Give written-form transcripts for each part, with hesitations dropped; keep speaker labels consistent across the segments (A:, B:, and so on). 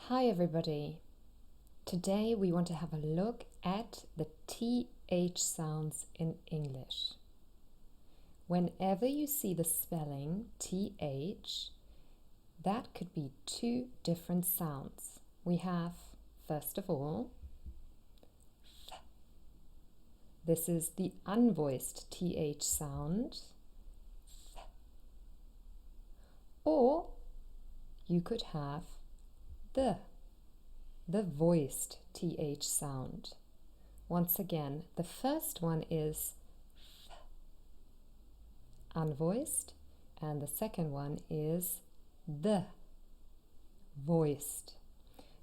A: Hi everybody. Today we want to have a look at the TH sounds in English. Whenever you see the spelling TH, that could be two different sounds. We have, first of all, th. This is the unvoiced TH sound. Th. Or you could have the voiced TH sound. Once again, the first one is th, unvoiced, and the second one is the voiced.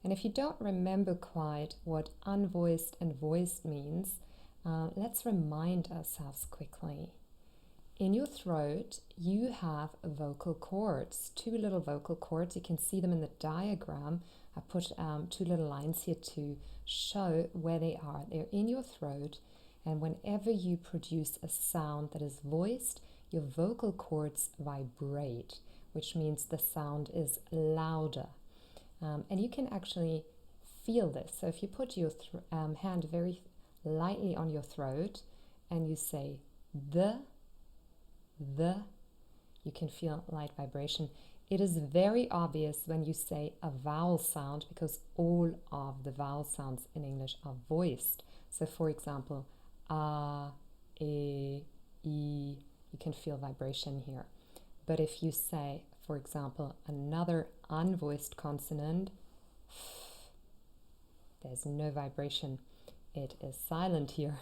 A: And if you don't remember quite what unvoiced and voiced means, let's remind ourselves quickly. In your throat, you have vocal cords, two little vocal cords. You can see them in the diagram. I put two little lines here to show where they are. They're in your throat, and whenever you produce a sound that is voiced, your vocal cords vibrate, which means the sound is louder. And you can actually feel this. So if you put your hand very lightly on your throat and you say the, you can feel light vibration. It is very obvious when you say a vowel sound because all of the vowel sounds in English are voiced. So for example, a, e, you can feel vibration here. But if you say, for example, another unvoiced consonant, there's no vibration. It is silent here.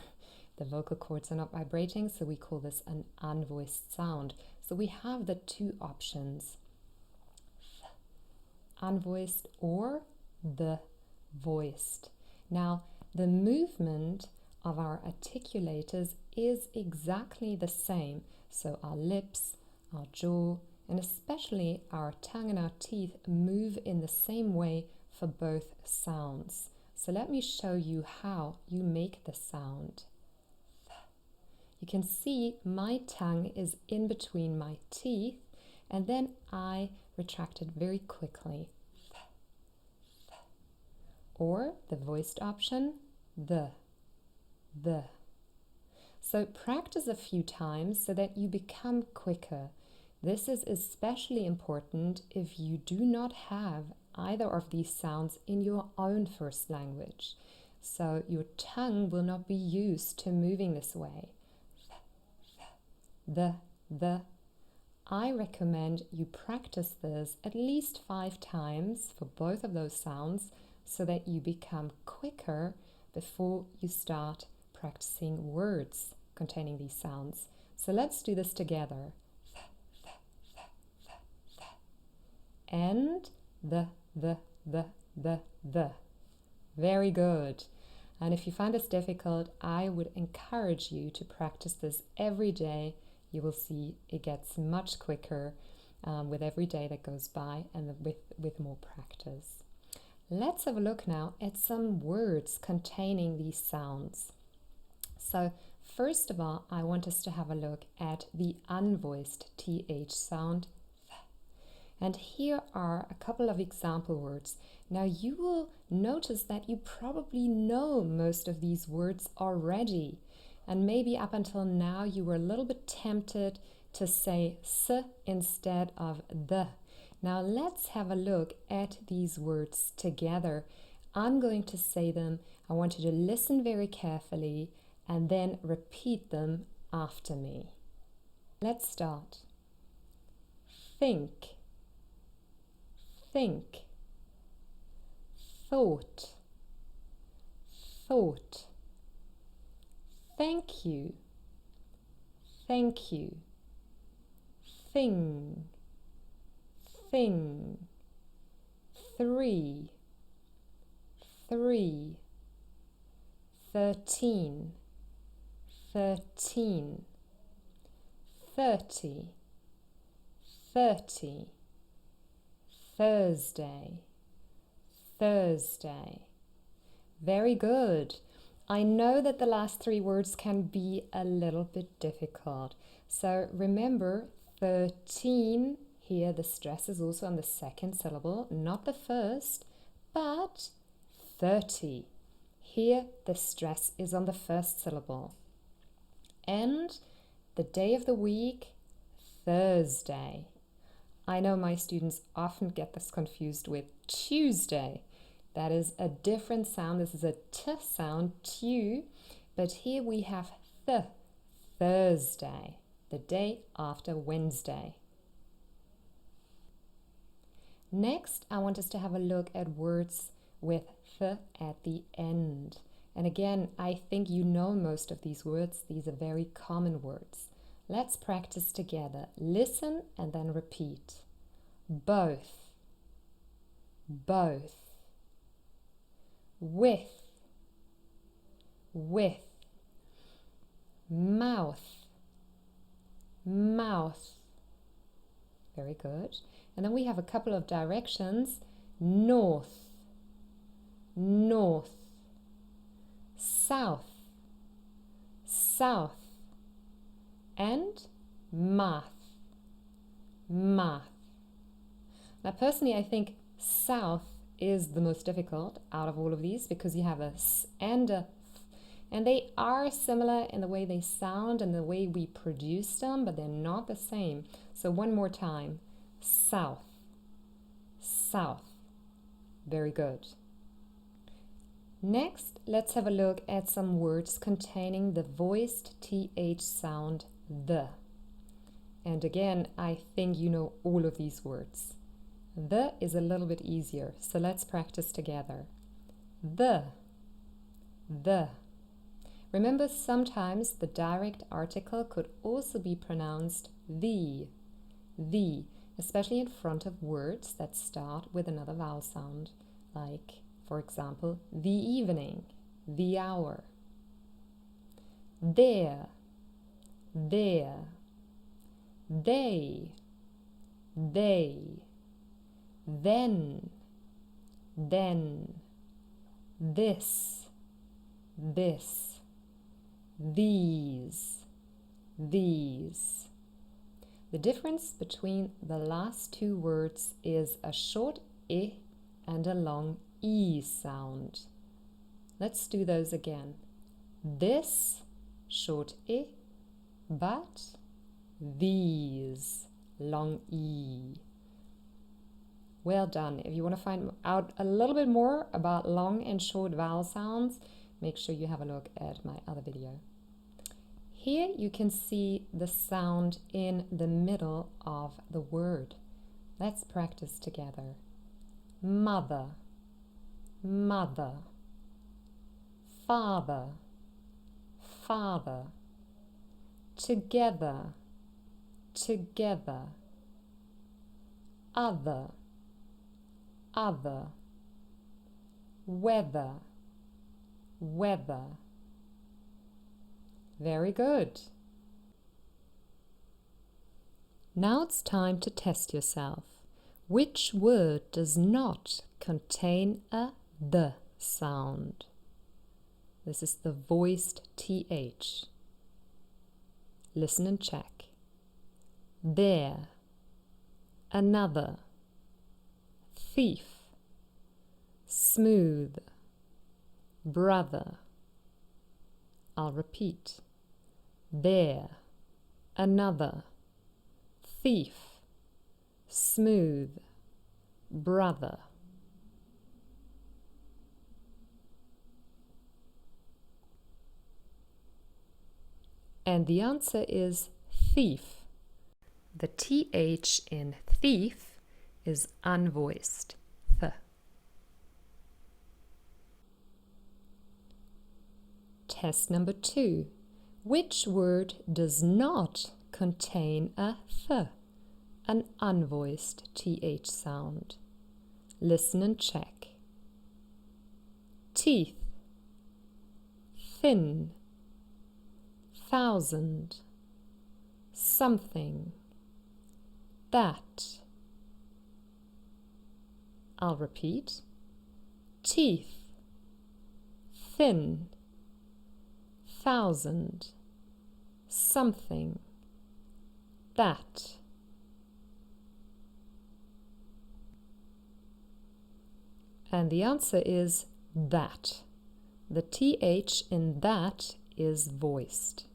A: The vocal cords are not vibrating, so we call this an unvoiced sound. So we have the two options, unvoiced or the voiced. Now, the movement of our articulators is exactly the same. So our lips, our jaw, and especially our tongue and our teeth move in the same way for both sounds. So let me show you how you make the sound. You can see my tongue is in between my teeth, and then I retract it very quickly. Or the voiced option, the. So practice a few times so that you become quicker. This is especially important if you do not have either of these sounds in your own first language. So your tongue will not be used to moving this way. The. I recommend you practice this at least 5 times for both of those sounds so that you become quicker before you start practicing words containing these sounds. So let's do this together. And the. Very good. And if you find this difficult, I would encourage you to practice this every day. You will see it gets much quicker with every day that goes by and with more practice. Let's have a look now at some words containing these sounds. So first of all, I want us to have a look at the unvoiced TH sound. And here are a couple of example words. Now you will notice that you probably know most of these words already. And maybe up until now you were a little bit tempted to say s instead of the. Now let's have a look at these words together. I'm going to say them. I want you to listen very carefully and then repeat them after me. Let's start. Think. Think. Thought. Thought. Thank you. Thank you. Thing. Thing. 3. 3. 13. 13. 30. 30. Thursday. Thursday. Very good. I know that the last 3 words can be a little bit difficult. So remember, 13, here the stress is also on the second syllable, not the first, but 30. Here the stress is on the first syllable. And the day of the week, Thursday. I know my students often get this confused with Tuesday. That is a different sound. This is a T sound, tu, but here we have th, Thursday, the day after Wednesday. Next, I want us to have a look at words with th at the end. And again, I think you know most of these words. These are very common words. Let's practice together. Listen and then repeat. Both, both. With, mouth, mouth. Very good. And then we have a couple of directions. North, north. South, south. And math, math. Now personally I think south is the most difficult out of all of these because you have a s and a th, and they are similar in the way they sound and the way we produce them, but they're not the same. So one more time. South, south. Very good. Next, let's have a look at some words containing the voiced th sound, the. And again, I think you know all of these words. The is a little bit easier, so let's practice together. The. Remember, sometimes the direct article could also be pronounced the, especially in front of words that start with another vowel sound, like, for example, the evening, the hour. There, they, then, this, these. The difference between the last two words is a short I and a long E sound. Let's do those again. This, short I, but these, long E. Well done. If you want to find out a little bit more about long and short vowel sounds, make sure you have a look at my other video. Here you can see the sound in the middle of the word. Let's practice together. Mother, mother. Father, father. Together, together. Other, other. Weather, weather. Very good. Now it's time to test yourself. Which word does not contain a the sound? This is the voiced th. Listen and check. There, another, thief, smooth, brother. I'll repeat. There, another, thief, smooth, brother. And the answer is thief. The th in thief is unvoiced, th. Test number 2. Which word does not contain a th, an unvoiced th sound? Listen and check. Teeth, thin, thousand, something, that. I'll repeat. Teeth, thin, thousand, something, that. And the answer is that. The TH in that is voiced.